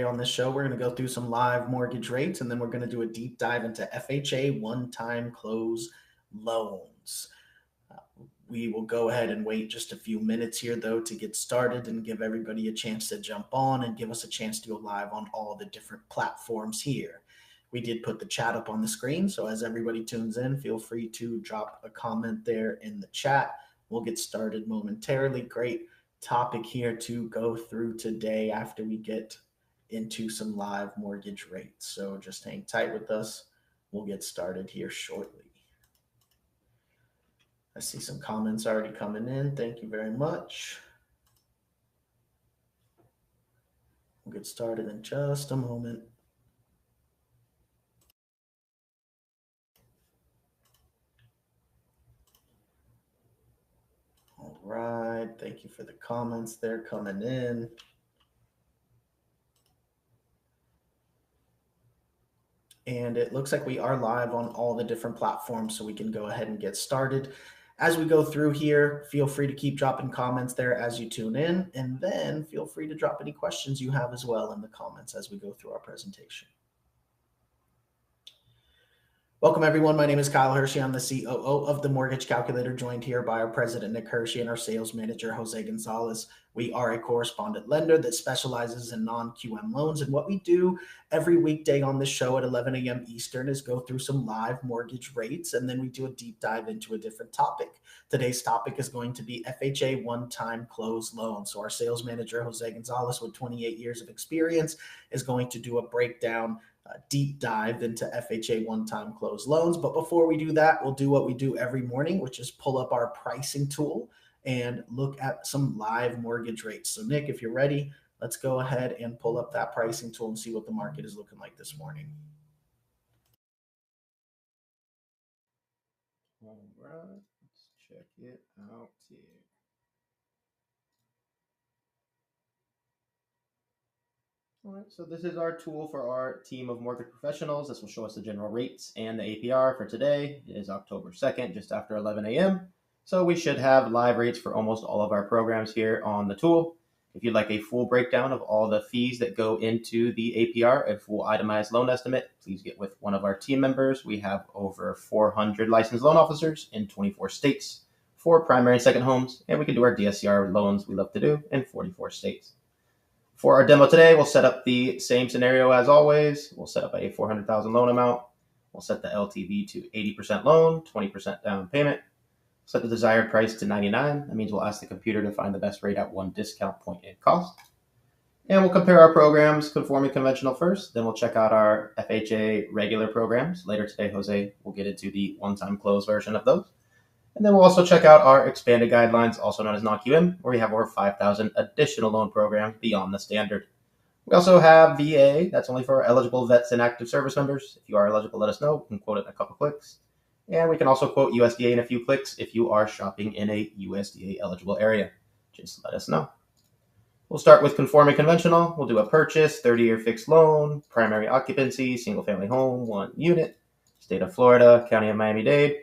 On this show, we're going to go through some live mortgage rates, and then we're going to do a deep dive into FHA one-time close loans. We will go ahead and wait just a few minutes here, though, to get started and give everybody a chance to jump on and give us a chance to go live on all the different platforms here. We did put the chat up on the screen, so as everybody tunes in, feel free to drop a comment there in the chat. We'll get started momentarily. Great topic here to go through today after we get into some live mortgage rates. So just hang tight with us. We'll get started here shortly. I see some comments already coming in. Thank you very much. We'll get started in just a moment. All right. Thank you for the comments there coming in. And it looks like we are live on all the different platforms, so we can go ahead and get started. As we go through here, feel free to keep dropping comments there as you tune in, and then feel free to drop any questions you have as well in the comments as we go through our presentation. Welcome, everyone. My name is Kyle Hershey. I'm the COO of the Mortgage Calculator, joined here by our president, Nick Hershey, and our sales manager, Jose Gonzalez. We are a correspondent lender that specializes in non-QM loans. And what we do every weekday on this show at 11 a.m. Eastern is go through some live mortgage rates, and then we do a deep dive into a different topic. Today's topic is going to be FHA one-time close loans. So our sales manager, Jose Gonzalez, with 28 years of experience, is going to do a breakdown, deep dive into FHA one-time close loans. But before we do that, we'll do what we do every morning, which is pull up our pricing tool and look at some live mortgage rates. So Nick, if you're ready, let's go ahead and pull up that pricing tool and see what the market is looking like this morning. All right, let's check it out here. All right, so this is our tool for our team of mortgage professionals. This will show us the general rates and the APR for today. It is October 2nd, just after 11 a.m. So we should have live rates for almost all of our programs here on the tool. If you'd like a full breakdown of all the fees that go into the APR, a full itemized loan estimate, please get with one of our team members. We have over 400 licensed loan officers in 24 states for primary and second homes, and we can do our DSCR loans we love to do in 44 states. For our demo today, we'll set up the same scenario as always. We'll set up a $400,000 loan amount. We'll set the LTV to 80% loan, 20% down payment. Set the desired price to 99. That means we'll ask the computer to find the best rate at one discount point in cost. And we'll compare our programs, conforming conventional first. Then we'll check out our FHA regular programs. Later today, Jose will get into the one-time close version of those. And then we'll also check out our expanded guidelines, also known as non-QM, where we have over 5,000 additional loan programs beyond the standard. We also have VA. That's only for eligible vets and active service members. If you are eligible, let us know. We can quote it in a couple clicks. And we can also quote USDA in a few clicks if you are shopping in a USDA eligible area. Just let us know. We'll start with conforming conventional. We'll do a purchase, 30-year fixed loan, primary occupancy, single-family home, 1 unit, state of Florida, county of Miami-Dade.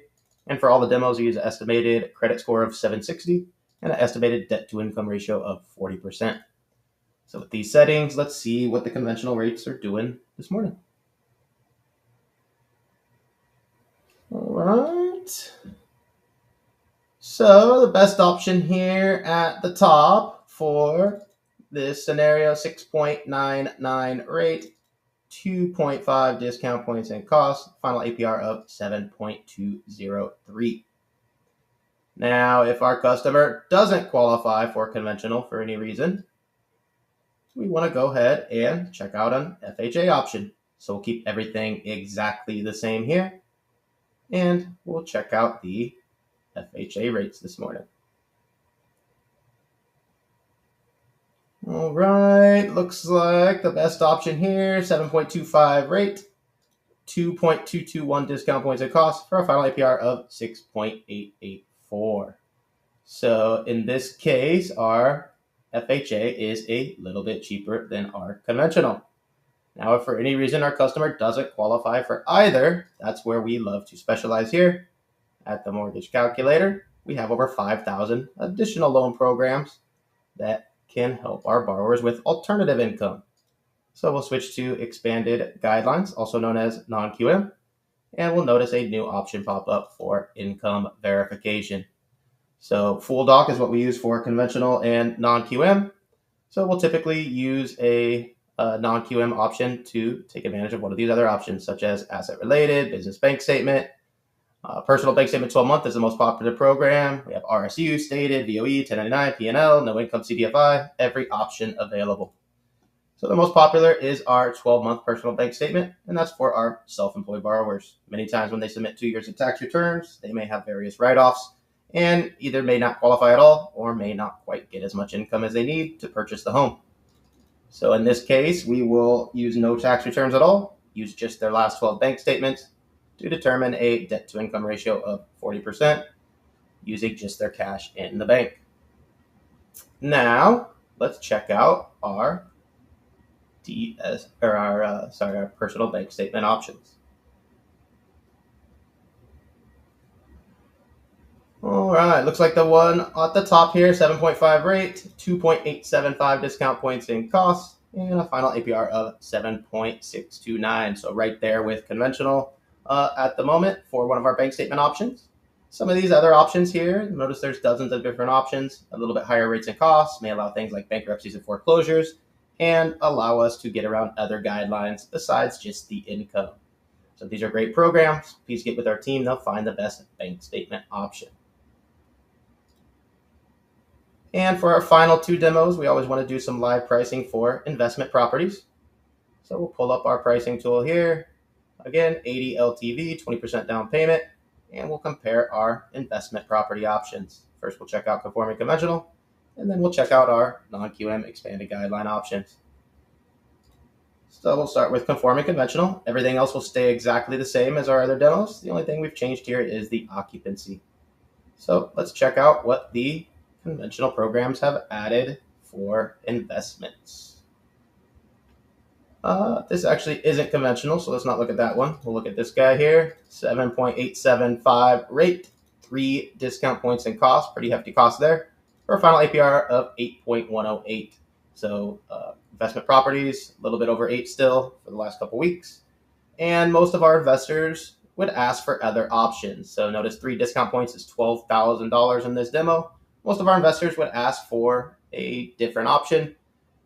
And for all the demos, we use an estimated credit score of 760 and an estimated debt-to-income ratio of 40%. So with these settings, let's see what the conventional rates are doing this morning. All right. So the best option here at the top for this scenario, 6.99 rate, 2.5 discount points and cost, final APR of 7.203. Now, if our customer doesn't qualify for conventional for any reason, we want to go ahead and check out an FHA option. So we'll keep everything exactly the same here, and we'll check out the FHA rates this morning. All right, looks like the best option here, 7.25 rate, 2.221 discount points and cost for a final APR of 6.884. So in this case, our FHA is a little bit cheaper than our conventional. Now, if for any reason our customer doesn't qualify for either, that's where we love to specialize here. At the Mortgage Calculator, we have over 5,000 additional loan programs that can help our borrowers with alternative income. So we'll switch to expanded guidelines, also known as non-QM, and we'll notice a new option pop up for income verification. So full doc is what we use for conventional and non-QM. So we'll typically use a non-QM option to take advantage of one of these other options, such as asset-related, business bank statement. Personal bank statement 12-month is the most popular program. We have RSU, stated, VOE, 1099, P&L, no income CDFI, every option available. So the most popular is our 12-month personal bank statement, and that's for our self-employed borrowers. Many times when they submit 2 years of tax returns, they may have various write-offs and either may not qualify at all or may not quite get as much income as they need to purchase the home. So in this case, we will use no tax returns at all, use just their last 12 bank statements to determine a debt-to-income ratio of 40% using just their cash in the bank. Now, let's check out our our personal bank statement options. All right, looks like the one at the top here, 7.5 rate, 2.875 discount points in cost, and a final APR of 7.629. So right there with conventional at the moment for one of our bank statement options. Some of these other options here, notice there's dozens of different options, a little bit higher rates and costs, may allow things like bankruptcies and foreclosures, and allow us to get around other guidelines besides just the income. So these are great programs. Please get with our team. They'll find the best bank statement option. And for our final two demos, we always want to do some live pricing for investment properties. So we'll pull up our pricing tool here. Again, 80 LTV, 20% down payment, and we'll compare our investment property options. First, we'll check out conforming conventional, and then we'll check out our non-QM expanded guideline options. So we'll start with conforming conventional. Everything else will stay exactly the same as our other demos. The only thing we've changed here is the occupancy. So let's check out what the conventional programs have added for investments. This actually isn't conventional, so let's not look at that one. We'll look at this guy here, 7.875 rate, 3 discount points in cost, pretty hefty cost there, for a final APR of 8.108. So investment properties, a little bit over 8 still for the last couple weeks. And most of our investors would ask for other options. So notice 3 discount points is $12,000 in this demo. Most of our investors would ask for a different option.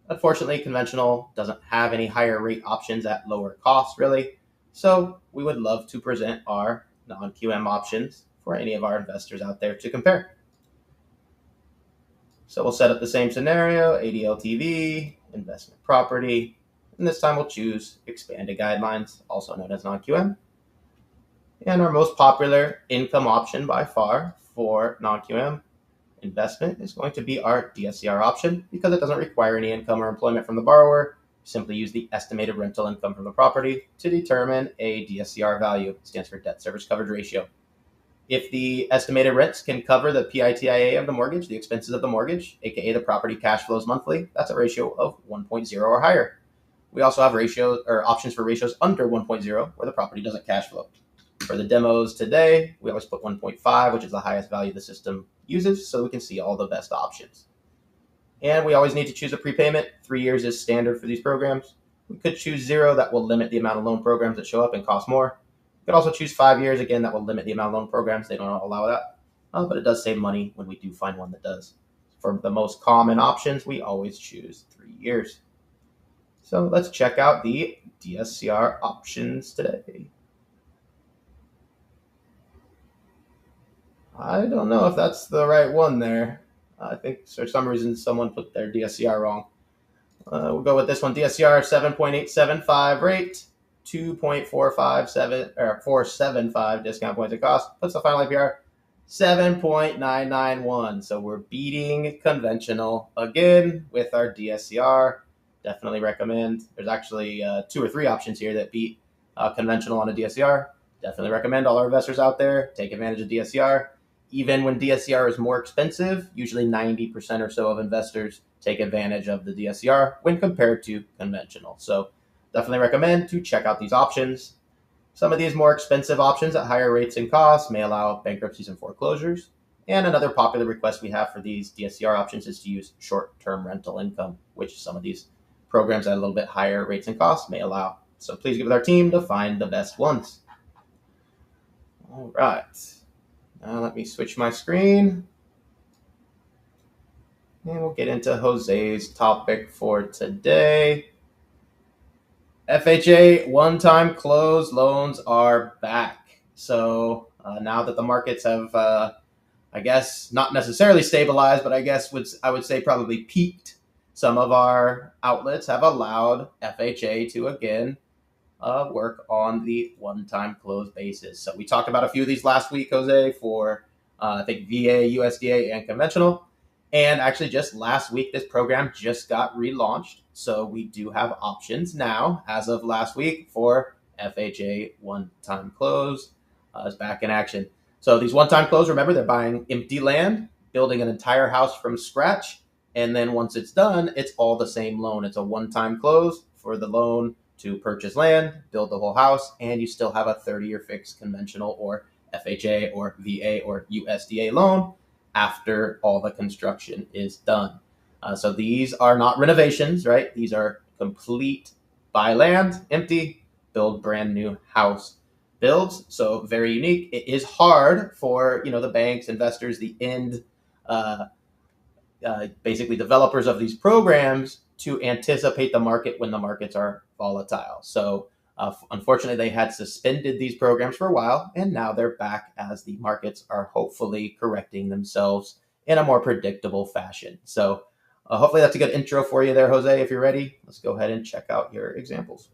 Unfortunately, conventional doesn't have any higher rate options at lower cost, really. So we would love to present our non-QM options for any of our investors out there to compare. So we'll set up the same scenario, 80 LTV, investment property, and this time we'll choose expanded guidelines, also known as non-QM. And our most popular income option by far for non-QM investment is going to be our DSCR option because it doesn't require any income or employment from the borrower. Simply use the estimated rental income from the property to determine a DSCR value. It stands for debt service coverage ratio. If the estimated rents can cover the PITIA of the mortgage, the expenses of the mortgage, aka the property cash flows monthly, that's a ratio of 1.0 or higher. We also have ratios or options for ratios under 1.0 where the property doesn't cash flow. For the demos today, we always put 1.5, which is the highest value the system uses, so we can see all the best options. And we always need to choose a prepayment. 3 years is standard for these programs. We could choose 0, that will limit the amount of loan programs that show up and cost more. We could also choose 5 years, again, that will limit the amount of loan programs. They don't allow that, but it does save money when we do find one that does. For the most common options, we always choose 3 years. So let's check out the DSCR options today. I don't know if that's the right one there. I think for some reason someone put their DSCR wrong. We'll go with this one. DSCR 7.875 rate, 475 discount points of cost. Puts the final APR 7.991. So we're beating conventional again with our DSCR. Definitely recommend. There's actually 2 or 3 options here that beat conventional on a DSCR. Definitely recommend all our investors out there take advantage of DSCR. Even when DSCR is more expensive, usually 90% or so of investors take advantage of the DSCR when compared to conventional. So definitely recommend to check out these options. Some of these more expensive options at higher rates and costs may allow bankruptcies and foreclosures. And another popular request we have for these DSCR options is to use short-term rental income, which some of these programs at a little bit higher rates and costs may allow. So please get with our team to find the best ones. All right. Now let me switch my screen. And we'll get into Jose's topic for today. FHA one-time close loans are back. So now that the markets have, I guess, not necessarily stabilized, but I guess I would say probably peaked, some of our outlets have allowed FHA to again work on the one-time close basis. So we talked about a few of these last week, Jose, for I think VA, USDA, and conventional. And actually just last week, this program just got relaunched. So we do have options now, as of last week, for FHA one-time close is back in action. So these one-time close, remember, they're buying empty land, building an entire house from scratch. And then once it's done, it's all the same loan. It's a one-time close for the loan to purchase land, build the whole house, and you still have a 30-year fixed conventional or FHA or VA or USDA loan after all the construction is done. So these are not renovations, right? These are complete buy land, empty, build brand new house builds. So very unique. It is hard for the banks, investors, the end basically developers of these programs to anticipate the market when the markets are volatile. So unfortunately, they had suspended these programs for a while, and now they're back as the markets are hopefully correcting themselves in a more predictable fashion. So hopefully that's a good intro for you there, Jose. If you're ready, let's go ahead and check out your examples.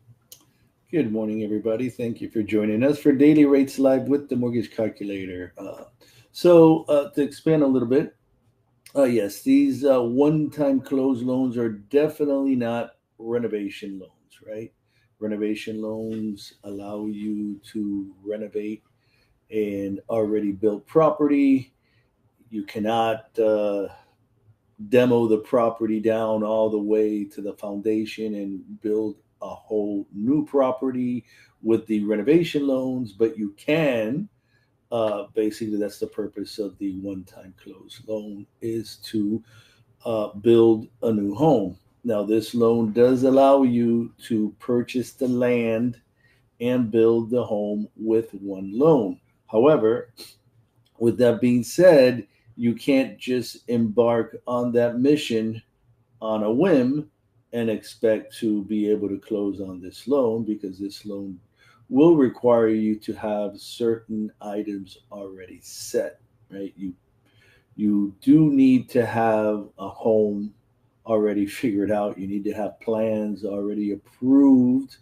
Good morning, everybody. Thank you for joining us for Daily Rates Live with the Mortgage Calculator. To expand a little bit, yes, these one-time close loans are definitely not renovation loans, right? Renovation loans allow you to renovate an already built property. You cannot demo the property down all the way to the foundation and build a whole new property with the renovation loans, but you can. Basically, that's the purpose of the one-time close loan, is to build a new home. Now, this loan does allow you to purchase the land and build the home with one loan. However, with that being said, you can't just embark on that mission on a whim and expect to be able to close on this loan, because this loan will require you to have certain items already set, right? You do need to have a home already figured out. You need to have plans already approved.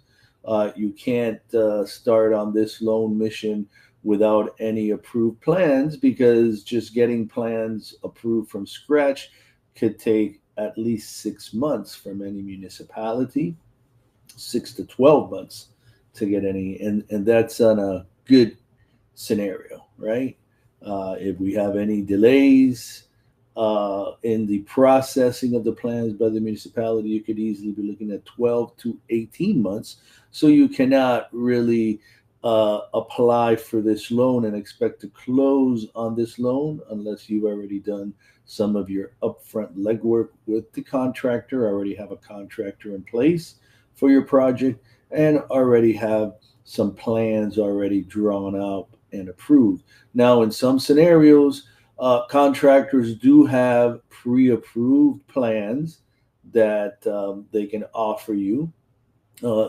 You can't start on this loan mission without any approved plans, because just getting plans approved from scratch could take at least 6 months from any municipality, 6 to 12 months to get any, and that's on a good scenario, right? If we have any delays in the processing of the plans by the municipality, you could easily be looking at 12 to 18 months. So you cannot really apply for this loan and expect to close on this loan unless you've already done some of your upfront legwork with the contractor, already have a contractor in place for your project, and already have some plans already drawn out and approved. Now, in some scenarios, contractors do have pre-approved plans that they can offer you.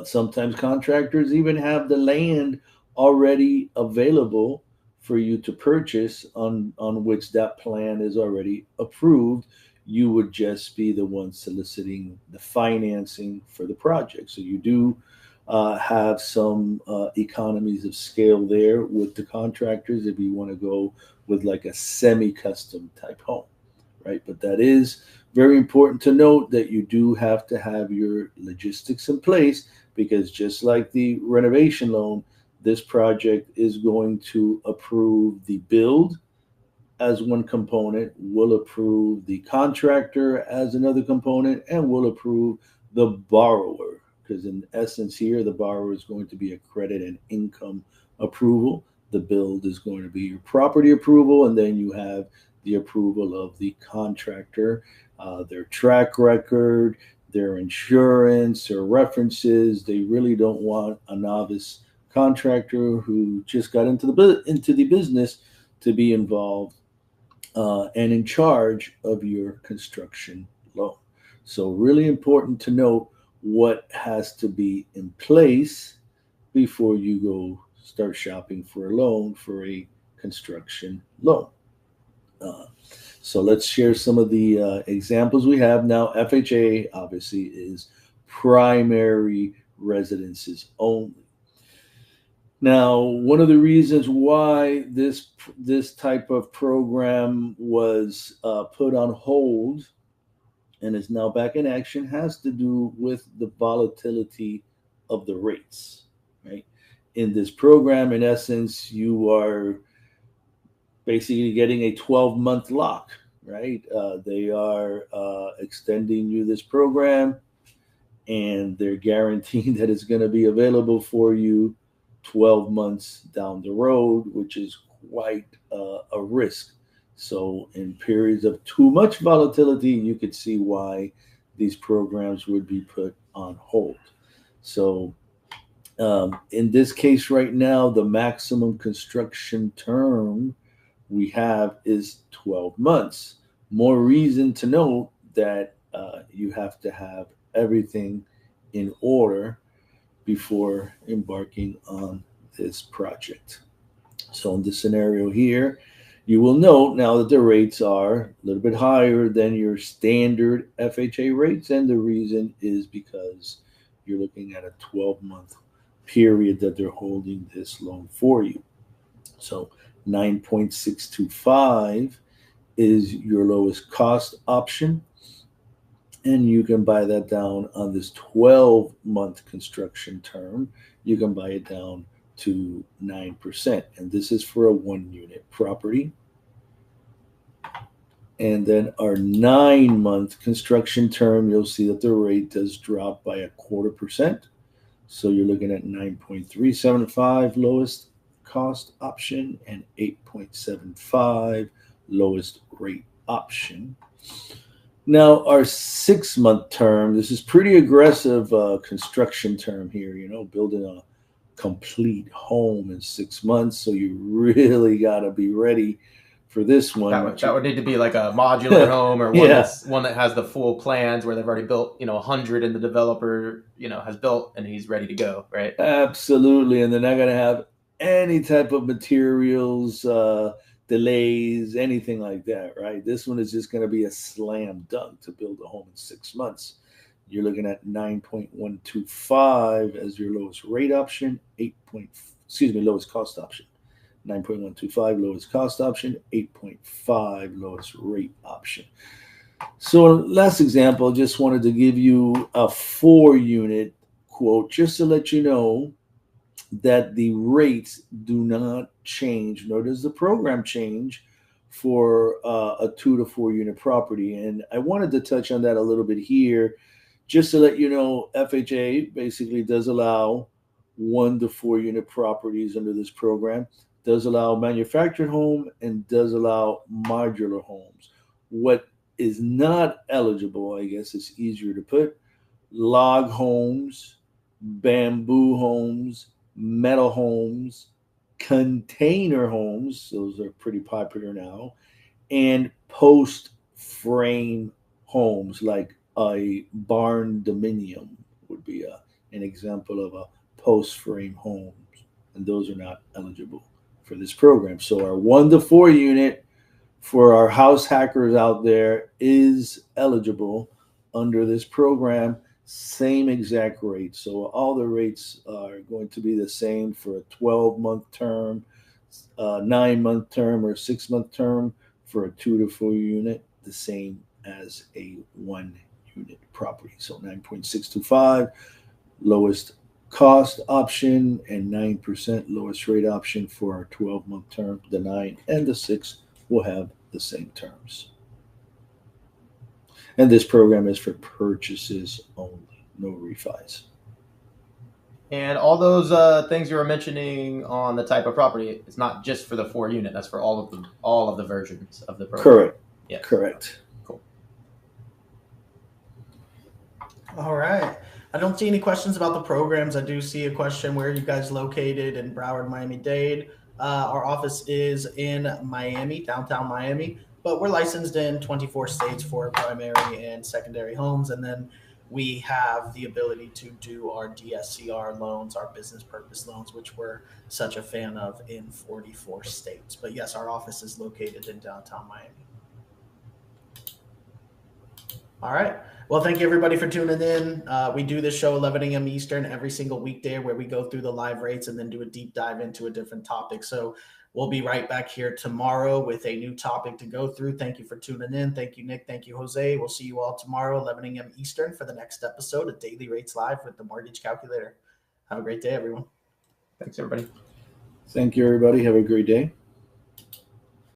Sometimes contractors even have the land already available for you to purchase, on which that plan is already approved. You would just be the one soliciting the financing for the project. So you do have some economies of scale there with the contractors if you want to go with like a semi-custom type home, right? But that is very important to note, that you do have to have your logistics in place, because just like the renovation loan, this project is going to approve the build as one component, will approve the contractor as another component, and will approve the borrower, because in essence here, the borrower is going to be a credit and income approval. The build is going to be your property approval, and then you have the approval of the contractor, their track record, their insurance, their references. They really don't want a novice contractor who just got into the business to be involved and in charge of your construction loan. So really important to note what has to be in place before you go start shopping for a loan for a construction loan. Uh, so let's share some of the examples we have now. FHA obviously is primary residences only. Now, one of the reasons why this type of program was put on hold and is now back in action has to do with the volatility of the rates. Right? In this program, in essence, you are basically getting a 12-month lock. Right? They are extending you this program, and they're guaranteeing that it's going to be available for you 12 months down the road, which is quite a risk. So in periods of too much volatility, you could see why these programs would be put on hold. So in this case right now, the maximum construction term we have is 12 months. More reason to note that you have to have everything in order before embarking on this project. So in this scenario here, you will note now that the rates are a little bit higher than your standard FHA rates, and the reason is because you're looking at a 12-month period that they're holding this loan for you. So 9.625 is your lowest cost option, and you can buy that down on this 12-month construction term. You can buy it down to 9%. And this is for a 1-unit property. And then our 9-month construction term, you'll see that the rate does drop by 0.25%. So you're looking at 9.375 lowest cost option and 8.75 lowest rate option. Now, our 6-month term, this is pretty aggressive construction term here, building a complete home in 6 months. So you really got to be ready for this one. That would need to be like a modular home or one that has the full plans where they've already built, 100 and the developer, has built and he's ready to go, right? Absolutely. And they're not going to have any type of materials, delays, anything like that, right? This one is just going to be a slam dunk to build a home in 6 months. You're looking at 9.125 as your lowest rate option, lowest cost option. 9.125 lowest cost option, 8.5 lowest rate option. So last example, just wanted to give you a 4-unit quote just to let you know that the rates do not change, nor does the program change for a 2 to 4 unit property. And I wanted to touch on that a little bit here, just to let you know, FHA basically does allow 1 to 4 unit properties under this program, does allow manufactured home, and does allow modular homes. What is not eligible, I guess it's easier to put, log homes, bamboo homes, metal homes, container homes, those are pretty popular now, and post frame homes like a barn dominium would be an example of a post frame home, and those are not eligible for this program. So our 1 to 4 unit for our house hackers out there is eligible under this program. Same exact rate. So all the rates are going to be the same for a 12-month term, 9-month term, or 6-month term for a 2 to 4 unit, the same as a 1-unit property. So 9.625 lowest cost option and 9% lowest rate option for our 12-month term. The 9 and the 6 will have the same terms. And this program is for purchases only, no refis. And all those things you were mentioning on the type of property, it's not just for the 4-unit. That's for all of the versions of the program. Correct. Yeah. Correct. Cool. All right. I don't see any questions about the programs. I do see a question, where are you guys located in Broward, Miami-Dade? Our office is in Miami, downtown Miami, but we're licensed in 24 states for primary and secondary homes. And then we have the ability to do our DSCR loans, our business purpose loans, which we're such a fan of, in 44 states. But yes, our office is located in downtown Miami. All right. Well, thank you everybody for tuning in. We do this show 11 a.m. Eastern every single weekday, where we go through the live rates and then do a deep dive into a different topic. So we'll be right back here tomorrow with a new topic to go through. Thank you for tuning in. Thank you, Nick. Thank you, Jose. We'll see you all tomorrow, 11 a.m. Eastern, for the next episode of Daily Rates Live with the Mortgage Calculator. Have a great day, everyone. Thanks, everybody. Thank you, everybody. Have a great day.